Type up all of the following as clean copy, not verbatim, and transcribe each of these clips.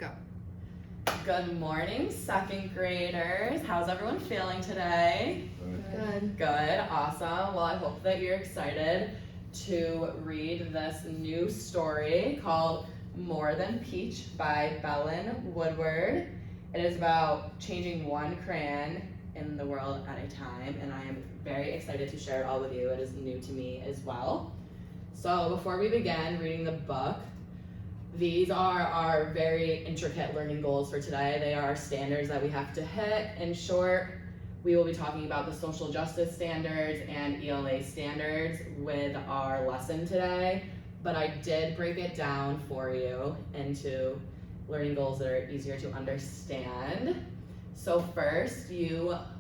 Go. Good morning, second graders. How's everyone feeling today? Good. Good, awesome. Well, I hope that you're excited to read this new story called More Than Peach by Belen Woodward. It is about changing one crayon in the world at a time, and I am very excited to share it all with you. It is new to me as well. So before we begin reading the book, these are our very intricate learning goals for today. They are standards that we have to hit. In short, we will be talking about the social justice standards and ELA standards with our lesson today, but I did break it down for you into learning goals that are easier to understand. So first,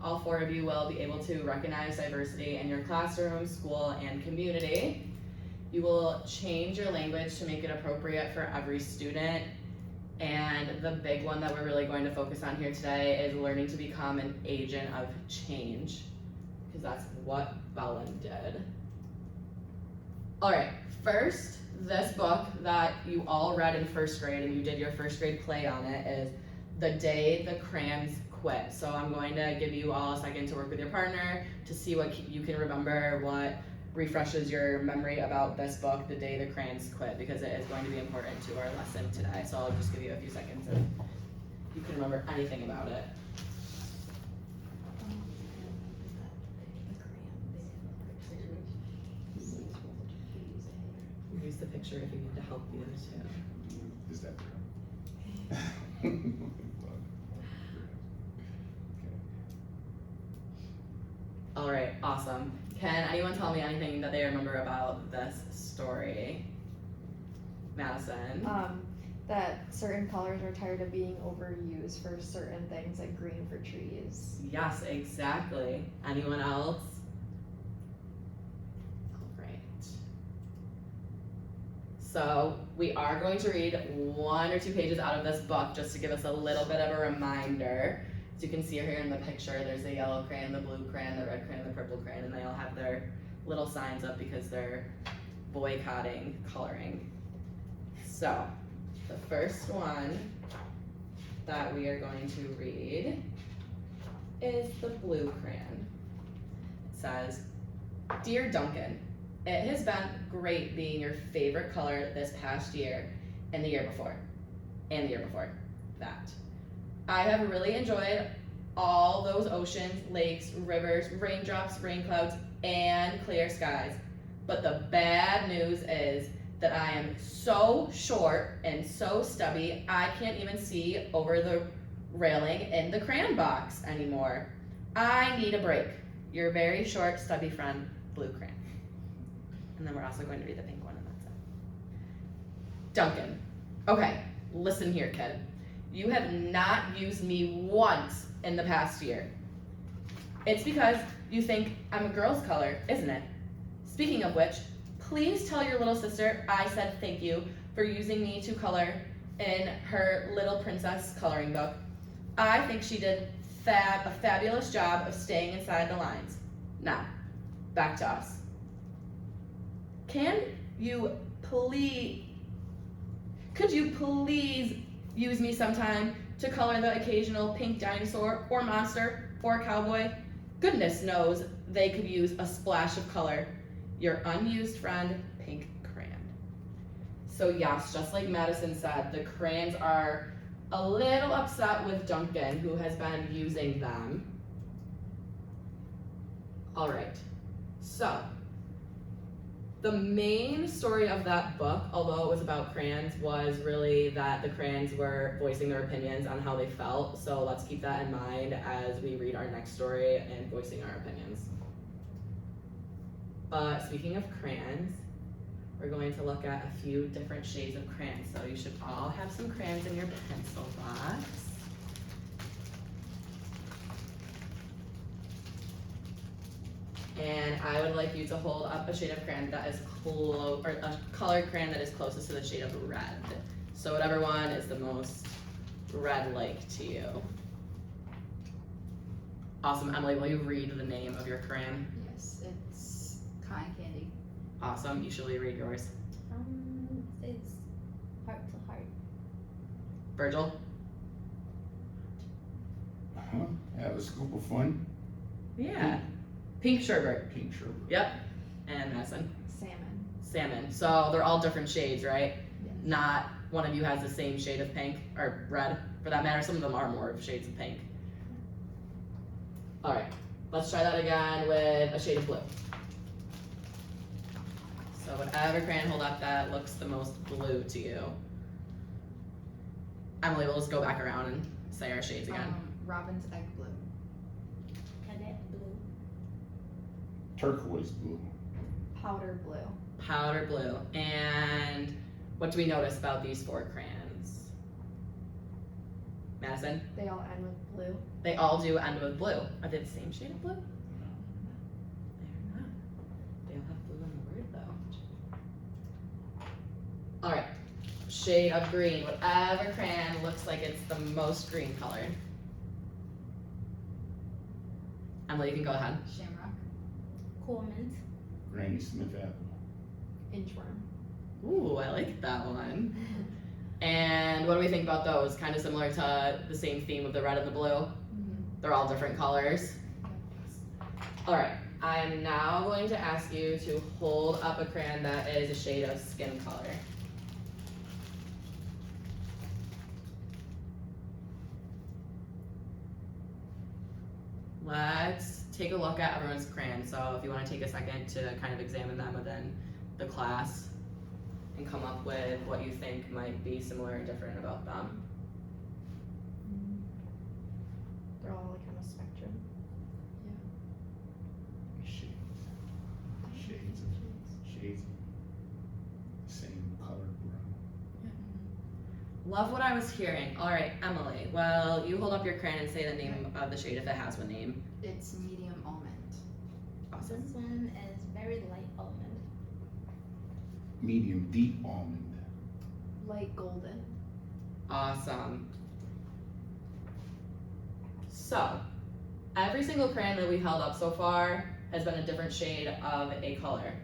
all four of you will be able to recognize diversity in your classroom, school, and community. You will change your language to make it appropriate for every student. And the big one that we're really going to focus on here today is learning to become an agent of change, because that's what Belen did. All right, first, this book that you all read in first grade and you did your first grade play on it is The Day the Crayons Quit. So I'm going to give you all a second to work with your partner to see what you can remember, what refreshes your memory about this book, The Day the Crayons Quit, because it is going to be important to our lesson today. So I'll just give you a few seconds if you can remember anything about it. Use the picture if you need to help you too. Is that All right, awesome. Can anyone tell me anything that they remember about this story? Madison? That certain colors are tired of being overused for certain things, like green for trees. Yes, exactly. Anyone else? All right. So we are going to read 1 or 2 pages out of this book just to give us a little bit of a reminder. As you can see here in the picture, there's the yellow crayon, the blue crayon, the red crayon, the purple crayon, and they all have their little signs up because they're boycotting coloring. So, the first one that we are going to read is the blue crayon. It says, Dear Duncan, it has been great being your favorite color this past year and the year before, and the year before that. I have really enjoyed all those oceans, lakes, rivers, raindrops, rain clouds, and clear skies. But the bad news is that I am so short and so stubby, I can't even see over the railing in the crayon box anymore. I need a break. Your very short, stubby friend, Blue Crayon. And then we're also going to read the pink one, and that's it. Duncan. Okay, listen here, kid. You have not used me once in the past year. It's because you think I'm a girl's color, isn't it? Speaking of which, please tell your little sister I said thank you for using me to color in her Little Princess coloring book. I think she did a fabulous job of staying inside the lines. Now, back to us. Could you please use me sometime to color the occasional pink dinosaur or monster or cowboy? Goodness knows they could use a splash of color. Your unused friend, Pink Crayon. So yes, just like Madison said, the crayons are a little upset with Duncan, who has been using them. All right, so the main story of that book, although it was about crayons, was really that the crayons were voicing their opinions on how they felt. So let's keep that in mind as we read our next story and voicing our opinions. But speaking of crayons, we're going to look at a few different shades of crayons. So you should all have some crayons in your pencil box. And I would like you to hold up a shade of crayon that is or a colored crayon that is closest to the shade of red. So whatever one is the most red-like to you. Awesome. Emily, will you read the name of your crayon? Yes, it's Cotton Candy. Awesome. Usually read yours. It's Heart to Heart. Virgil? Have a scoop of fun. Yeah. Pink sherbet. Pink sherbet. Yep. And Madison? Salmon. Salmon. So they're all different shades, right? Yes. Not one of you has the same shade of pink, or red, for that matter. Some of them are more of shades of pink. All right, let's try that again with a shade of blue. So whatever crayon hold up that looks the most blue to you. Emily, we'll just go back around and say our shades again. Robin's egg blue. Cadet blue. Turquoise blue. Powder blue. Powder blue. And what do we notice about these 4 crayons? Madison? They all end with blue. They all do end with blue. Are they the same shade of blue? They're not. They all have blue in the word though. Alright. Shade of green. Whatever crayon looks like it's the most green colored. Emily, you can go ahead. Shamrock. Cool mint. Granny Smith apple. Inchworm. Ooh, I like that one. And what do we think about those? Kind of similar to the same theme of the red and the blue. They're all different colors. Alright, I am now going to ask you to hold up a crayon that is a shade of skin color. Let's take a look at everyone's crayons. So if you want to take a second to kind of examine them within the class and come up with what you think might be similar or different about them. They're all like on a spectrum. Shades. Shades of same color brown. Love what I was hearing. All right, Emily. Well, you hold up your crayon and say the name of the shade if it has one name. It's medium almond. Awesome. This one is very light almond. Medium deep almond. Light golden. Awesome. So, every single crayon that we held up so far has been a different shade of a color.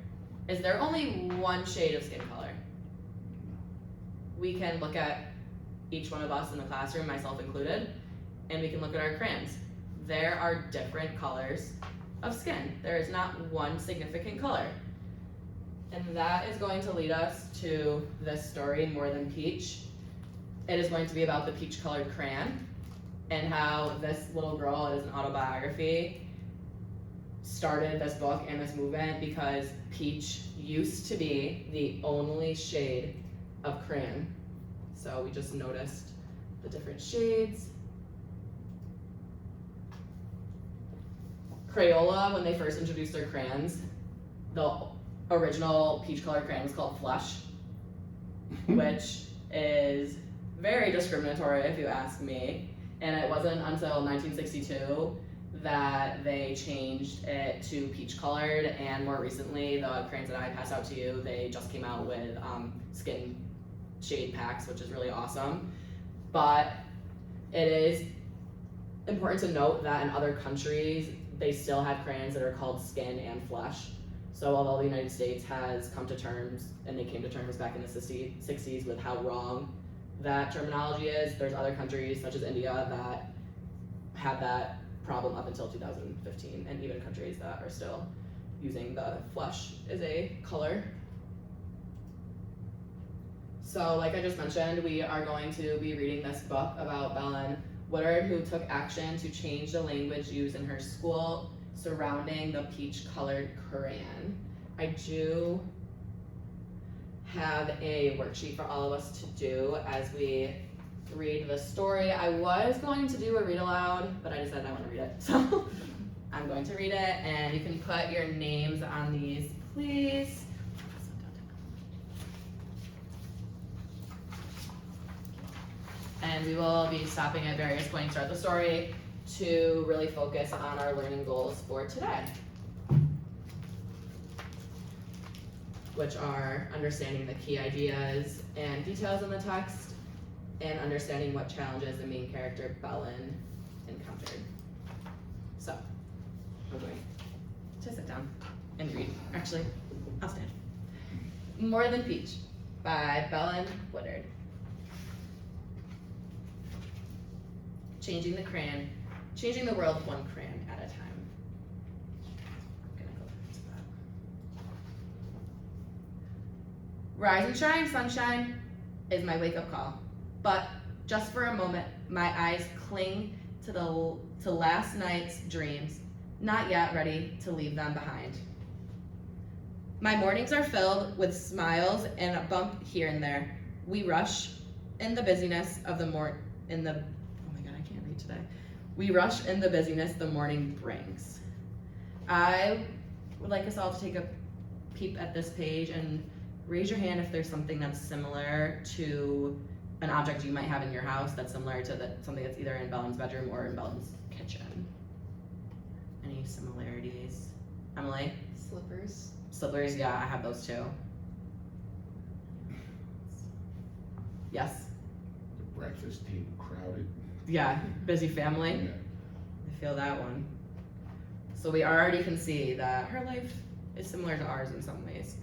Is there only one shade of skin color? We can look at each one of us in the classroom, myself included, and we can look at our crayons. There are different colors of skin. There is not one significant color. And that is going to lead us to this story, More Than Peach. It is going to be about the peach colored crayon and how this little girl, it is an autobiography, started this book and this movement because peach used to be the only shade of crayon. So we just noticed the different shades. Crayola, when they first introduced their crayons, the original peach colored crayon was called Flush, which is very discriminatory if you ask me. And it wasn't until 1962 that they changed it to peach colored, and more recently the crayons that I passed out to you, they just came out with skin shade packs, which is really awesome. But it is important to note that in other countries they still have crayons that are called skin and flesh. So although the United States has come to terms, and they came to terms back in the 60s with how wrong that terminology is, there's other countries such as India that had that problem up until 2015, and even countries that are still using the flesh as a color. So like I just mentioned, we are going to be reading this book about Belen Woodard, who took action to change the language used in her school surrounding the peach-colored crayon. I do have a worksheet for all of us to do as we read the story. I was going to do a read aloud, but I decided I want to read it. So I'm going to read it, and you can put your names on these, please. And we will be stopping at various points throughout the story to really focus on our learning goals for today, which are understanding the key ideas and details in the text, and understanding what challenges the main character Belen encountered. So, we're going to sit down and read. Actually, I'll stand. More Than Peach by Belen Woodard. changing the world one crayon at a time. I'm gonna go back to that. Rise and shine, sunshine, is my wake-up call. But just for a moment, my eyes cling to last night's dreams, not yet ready to leave them behind. My mornings are filled with smiles and a bump here and there. We rush in the busyness of the oh my god, I can't read today. We rush in the busyness the morning brings. I would like us all to take a peep at this page and raise your hand if there's something that's similar to an object you might have in your house that's similar to something that's either in Bellen's bedroom or in Bellen's kitchen. Any similarities? Emily? Slippers. Slippers, yeah, I have those too. Yes? The breakfast table crowded. Yeah, busy family. Yeah. I feel that one. So we already can see that her life is similar to ours in some ways.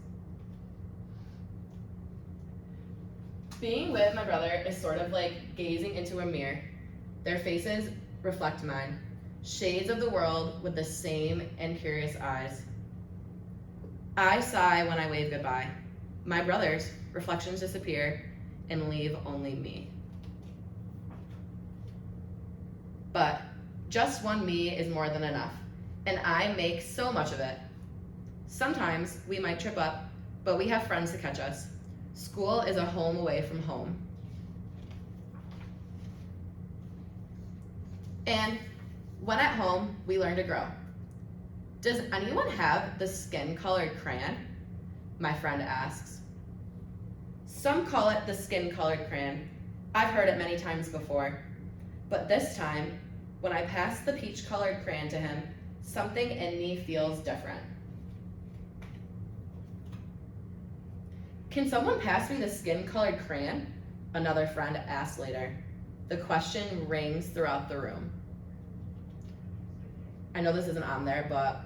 Being with my brother is sort of like gazing into a mirror. Their faces reflect mine, shades of the world with the same and curious eyes. I sigh when I wave goodbye. My brother's reflections disappear and leave only me. But just one me is more than enough, and I make so much of it. Sometimes we might trip up, but we have friends to catch us. School is a home away from home. And when at home, we learn to grow. Does anyone have the skin-colored crayon? My friend asks. Some call it the skin-colored crayon. I've heard it many times before. But this time, when I pass the peach-colored crayon to him, something in me feels different. Can someone pass me the skin-colored crayon? Another friend asks later. The question rings throughout the room. I know this isn't on there, but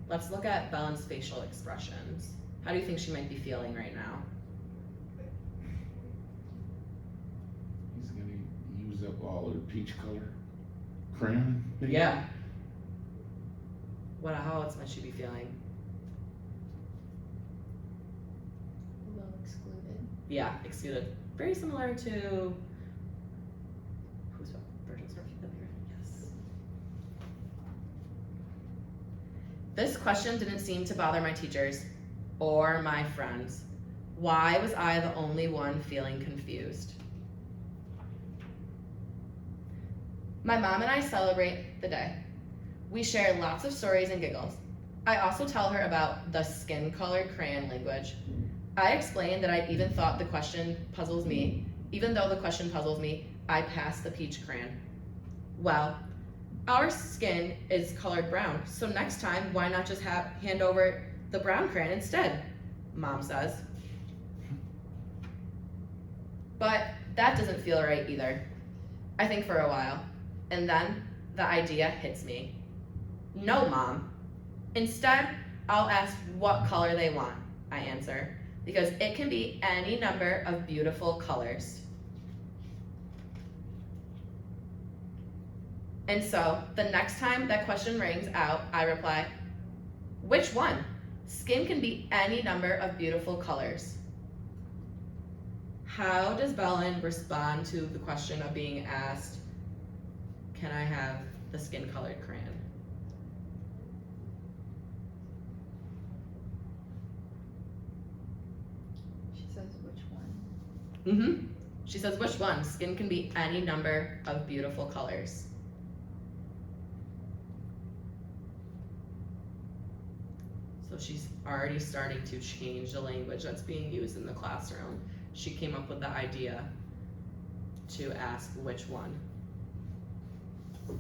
let's look at Bellen's facial expressions. How do you think she might be feeling right now? He's gonna use up all of the peach color crayon. Yeah. How else might she be feeling? A little excluded. Yeah, excluded. Very similar to who's Virgil's working up here? Yes. This question didn't seem to bother my teachers or my friends. Why was I the only one feeling confused? My mom and I celebrate the day. We share lots of stories and giggles. I also tell her about the skin-colored crayon language. I explain that I even thought the question puzzles me. Even though the question puzzles me, I pass the peach crayon. Well, our skin is colored brown, so next time, why not just hand over the brown crayon instead? Mom says. But that doesn't feel right either. I think for a while, and then the idea hits me. No, Mom. Instead, I'll ask what color they want, I answer, because it can be any number of beautiful colors. And so, the next time that question rings out, I reply, which one? Skin can be any number of beautiful colors. How does Bellen respond to the question of being asked, can I have the skin-colored crayon? She says which one? She says, which one? Skin can be any number of beautiful colors. So she's already starting to change the language that's being used in the classroom. She came up with the idea to ask which one. Is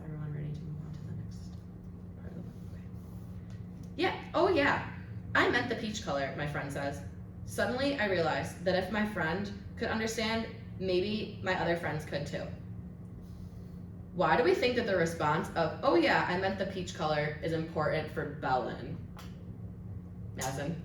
everyone ready to move on to the next part of the book? Okay. Yeah, oh yeah, I meant the peach color, my friend says. Suddenly, I realized that if my friend could understand, maybe my other friends could too. Why do we think that the response of, oh yeah, I meant the peach color is important for Belen? Madison?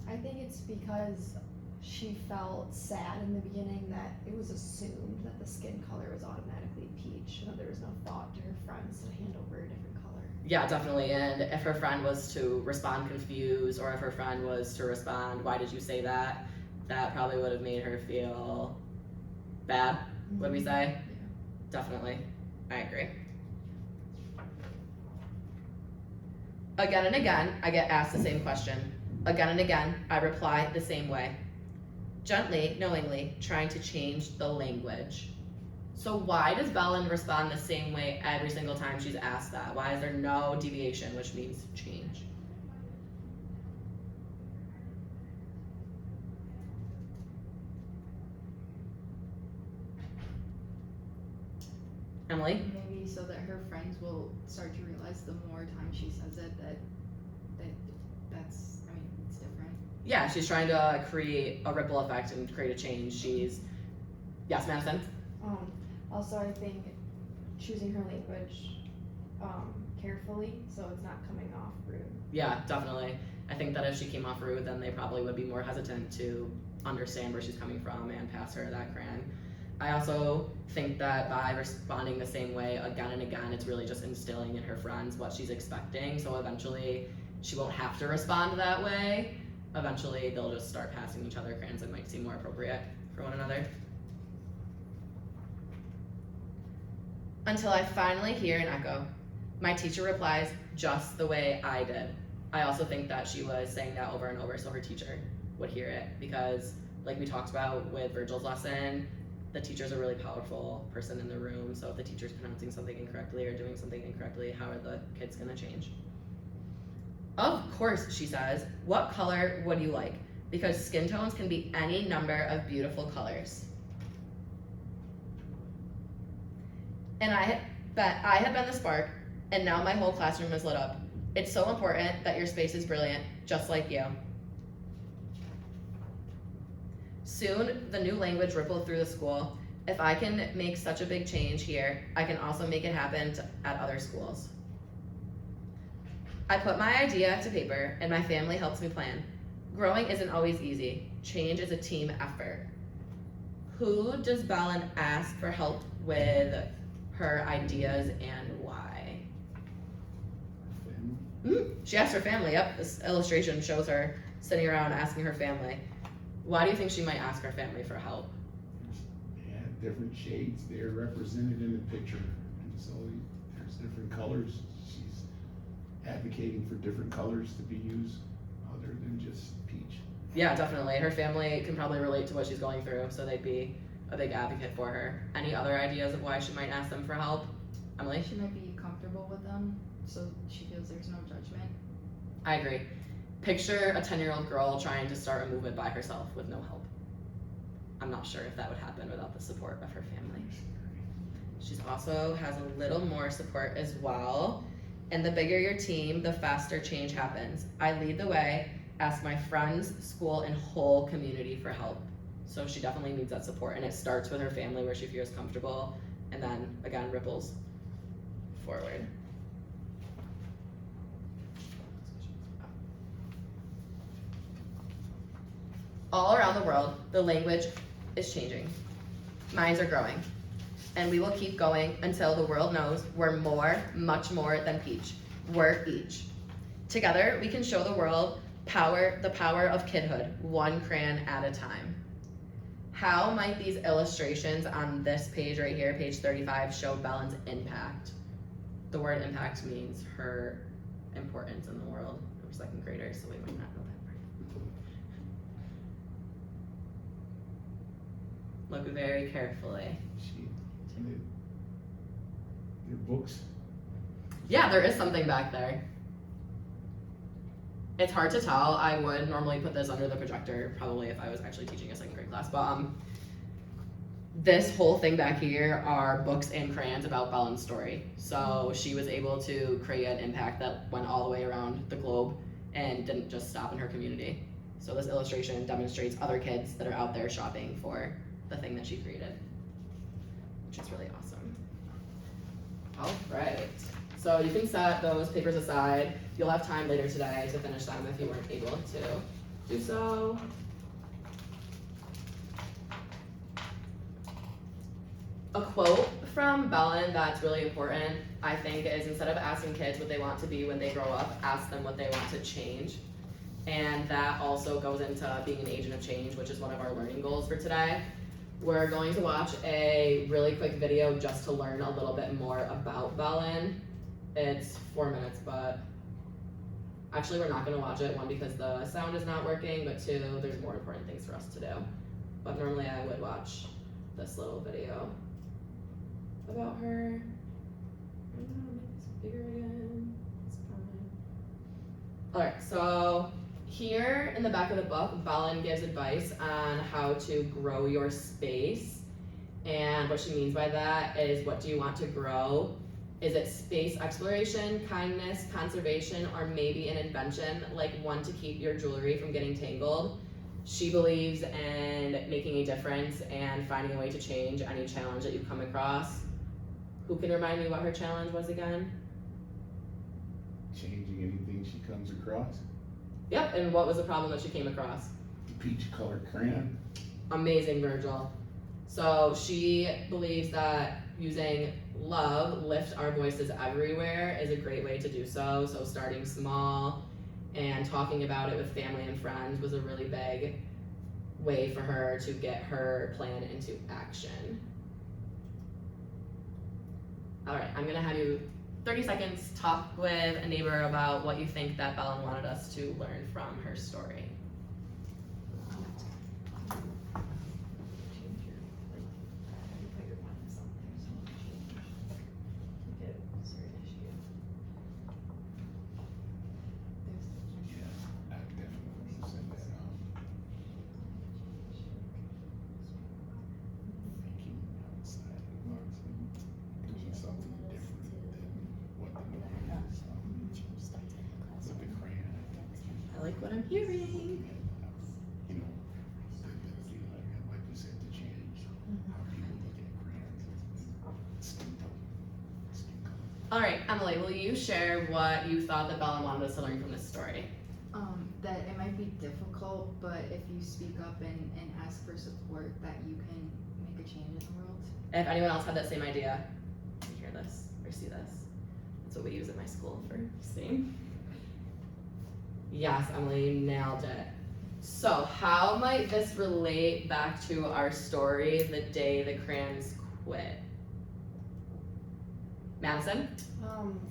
I think it's because she felt sad in the beginning that it was assumed that the skin color was automatically peach, and that there was no thought to her friends to hand over a different color. Yeah, definitely. And if her friend was to respond confused, or if her friend was to respond, why did you say that? That probably would have made her feel bad, would we say? Definitely. I agree. Again and again, I get asked the same question. Again and again, I reply the same way. Gently, knowingly, trying to change the language. So why does Belen respond the same way every single time she's asked that? Why is there no deviation, which means change? Emily? Maybe so that her friends will start to realize the more time she says it that's, I mean, it's different. Yeah, she's trying to create a ripple effect and create a change. Yes, Madison? Also, I think choosing her language carefully so it's not coming off rude. Yeah, definitely. I think that if she came off rude, then they probably would be more hesitant to understand where she's coming from and pass her that crayon. I also think that by responding the same way again and again, it's really just instilling in her friends what she's expecting. So eventually she won't have to respond that way. Eventually they'll just start passing each other crayons that might seem more appropriate for one another. Until I finally hear an echo. My teacher replies just the way I did. I also think that she was saying that over and over so her teacher would hear it, because like we talked about with Virgil's lesson, the teacher's a really powerful person in the room, so if the teacher's pronouncing something incorrectly or doing something incorrectly, how are the kids gonna change? Of course, she says. What color would you like? Because skin tones can be any number of beautiful colors. And I had been the spark, and now my whole classroom is lit up. It's so important that your space is brilliant, just like you. Soon, the new language rippled through the school. If I can make such a big change here, I can also make it happen at other schools. I put my idea to paper, and my family helps me plan. Growing isn't always easy. Change is a team effort. Who does Belen ask for help with her ideas and why? She asked her family. Yep, this illustration shows her sitting around asking her family. Why do you think she might ask her family for help? Yeah, different shades there represented in the picture, and so there's different colors. She's advocating for different colors to be used other than just peach. Yeah, definitely. Her family can probably relate to what she's going through, so they'd be a big advocate for her. Any other ideas of why she might ask them for help? Emily? She might be comfortable with them, so she feels there's no judgment. I agree. Picture a 10-year-old girl trying to start a movement by herself with no help. I'm not sure if that would happen without the support of her family. She also has a little more support as well. And the bigger your team, the faster change happens. I lead the way, ask my friends, school, and whole community for help. So she definitely needs that support, and it starts with her family where she feels comfortable, and then again ripples forward. All around the world, the language is changing. Minds are growing. And we will keep going until the world knows we're more, much more than peach. We're each. Together, we can show the world the power of kidhood, one crayon at a time. How might these illustrations on this page right here, page 35, show Belen's impact? The word impact means her importance in the world. We're second graders, so we might not know that word. Look very carefully. Your books. Yeah, there is something back there. It's hard to tell. I would normally put this under the projector, probably if I was actually teaching a second grade class, but this whole thing back here are books and crayons about Belen's story. So she was able to create an impact that went all the way around the globe and didn't just stop in her community. So this illustration demonstrates other kids that are out there shopping for the thing that she created, which is really awesome. All right. So you can set those papers aside. You'll have time later today to finish them if you weren't able to do so. A quote from Bellin that's really important, I think, is instead of asking kids what they want to be when they grow up, ask them what they want to change. And that also goes into being an agent of change, which is one of our learning goals for today. We're going to watch a really quick video just to learn a little bit more about Bellin. It's 4 minutes, but actually we're not gonna watch it, one, because the sound is not working, but two, there's more important things for us to do. But normally I would watch this little video about her. I'm gonna make this bigger again. It's fine. Alright, so here in the back of the book, Bellin gives advice on how to grow your space. And what she means by that is, what do you want to grow? Is it space exploration, kindness, conservation, or maybe an invention, like one to keep your jewelry from getting tangled? She believes in making a difference and finding a way to change any challenge that you come across. Who can remind me what her challenge was again? Changing anything she comes across. Yep, and what was the problem that she came across? The peach colored crayon. Amazing, Virgil. So she believes that using love, lift our voices everywhere, is a great way to do so. So starting small and talking about it with family and friends was a really big way for her to get her plan into action. All right, I'm gonna have you 30 seconds talk with a neighbor about what you think that Bellin wanted us to learn from her story. Yeah, I definitely said that. Thinking outside the box and doing something different than what the norm is. With the crayon, I like what I'm hearing. you know, the ability, like you said, to change how people look at crayons and skin color. Skin color. All right, Emily, will you share what you thought that Bellin wanted us to learn from this story? That it might be difficult, but if you speak up and ask for support, that you can make a change in the world. If anyone else had that same idea, you hear this or see this. That's what we use at my school for seeing. Yes, Emily, you nailed it. So how might this relate back to our story, the day the crayons quit? Madison?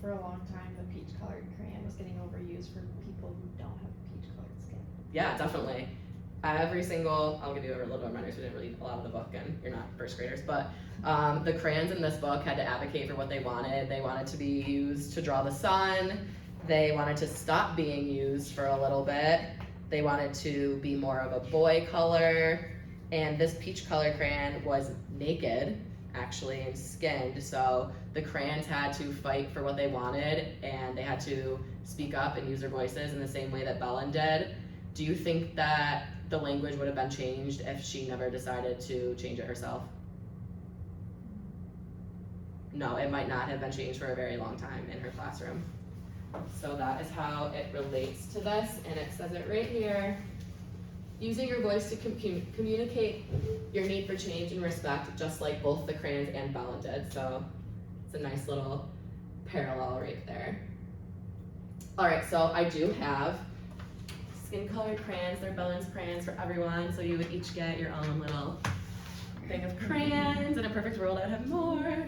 For a long time, the peach colored crayon was getting overused for people who don't have peach colored skin. Yeah, definitely. Every single, I'll give you a little reminder, so we didn't read a lot of the book and you're not first graders, but the crayons in this book had to advocate for what they wanted. They wanted to be used to draw the sun. They wanted to stop being used for a little bit. They wanted to be more of a boy color. And this peach color crayon was naked, actually, and skinned. So the crayons had to fight for what they wanted, and they had to speak up and use their voices in the same way that Bellin did. Do you think that the language would have been changed if she never decided to change it herself? No, it might not have been changed for a very long time in her classroom. So that is how it relates to this, and it says it right here. Using your voice to communicate your need for change and respect, just like both the crayons and Bellin did. So it's a nice little parallel right there. All right, so I do have skin-colored crayons. They're Bellin's crayons for everyone, so you would each get your own little thing of crayons. In a perfect world, I'd have more.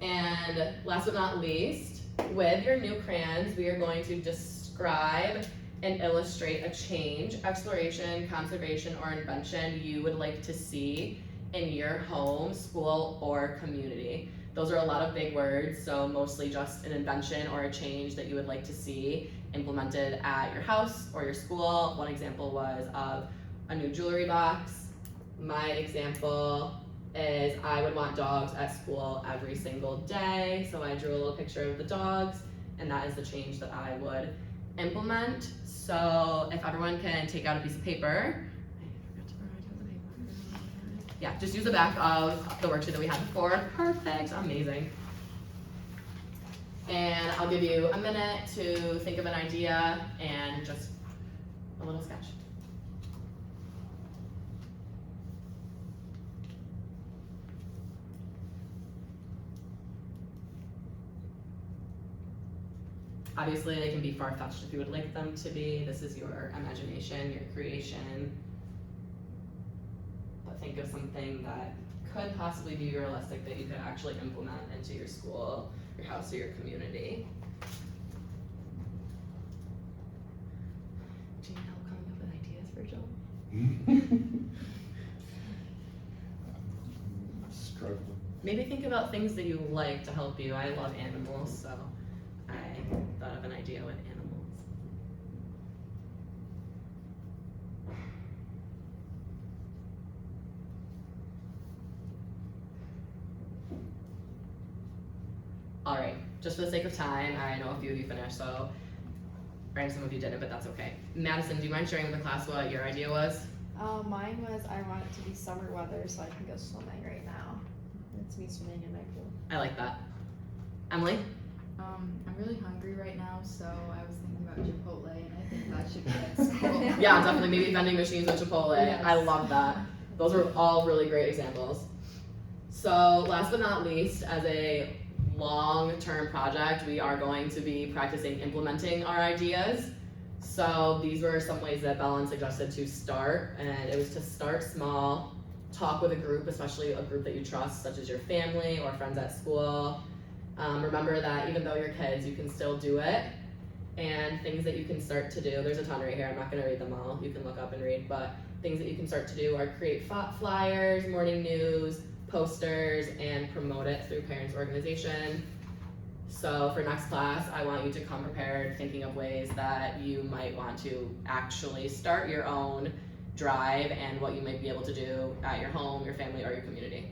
And last but not least, with your new crayons, we are going to describe and illustrate a change, exploration, conservation, or invention you would like to see in your home, school, or community. Those are a lot of big words, so mostly just an invention or a change that you would like to see implemented at your house or your school. One example was of a new jewelry box. My example is I would want dogs at school every single day, so I drew a little picture of the dogs, and that is the change that I would implement. So if everyone can take out a piece of paper, I forgot to provide you with the paper. Yeah, just use the back of the worksheet that we had before. Perfect, amazing. And I'll give you a minute to think of an idea and just a little sketch. Obviously, they can be far-fetched if you would like them to be. This is your imagination, your creation. But think of something that could possibly be realistic that you could actually implement into your school, your house, or your community. Do you need help coming up with ideas, Virgil? Struggling. Maybe think about things that you like to help you. I love animals, so I thought of an idea with animals. All right, just for the sake of time, I know a few of you finished, so, and some of you didn't, but that's okay. Madison, do you mind sharing with the class what your idea was? Mine was I want it to be summer weather so I can go swimming right now. It's me swimming in my pool. I like that. Emily? I'm really hungry right now, so I was thinking about Chipotle, and I think that should be at school. Yeah, definitely. Maybe vending machines at Chipotle. Yes. I love that. Those are all really great examples. So, last but not least, as a long-term project, we are going to be practicing implementing our ideas. So, these were some ways that Belen suggested to start, and it was to start small, talk with a group, especially a group that you trust, such as your family or friends at school. Remember that even though you're kids, you can still do it. And things that you can start to do, there's a ton right here, I'm not gonna read them all, you can look up and read, but things that you can start to do are create flyers, morning news, posters, and promote it through parents' organization. So for next class, I want you to come prepared thinking of ways that you might want to actually start your own drive and what you might be able to do at your home, your family, or your community.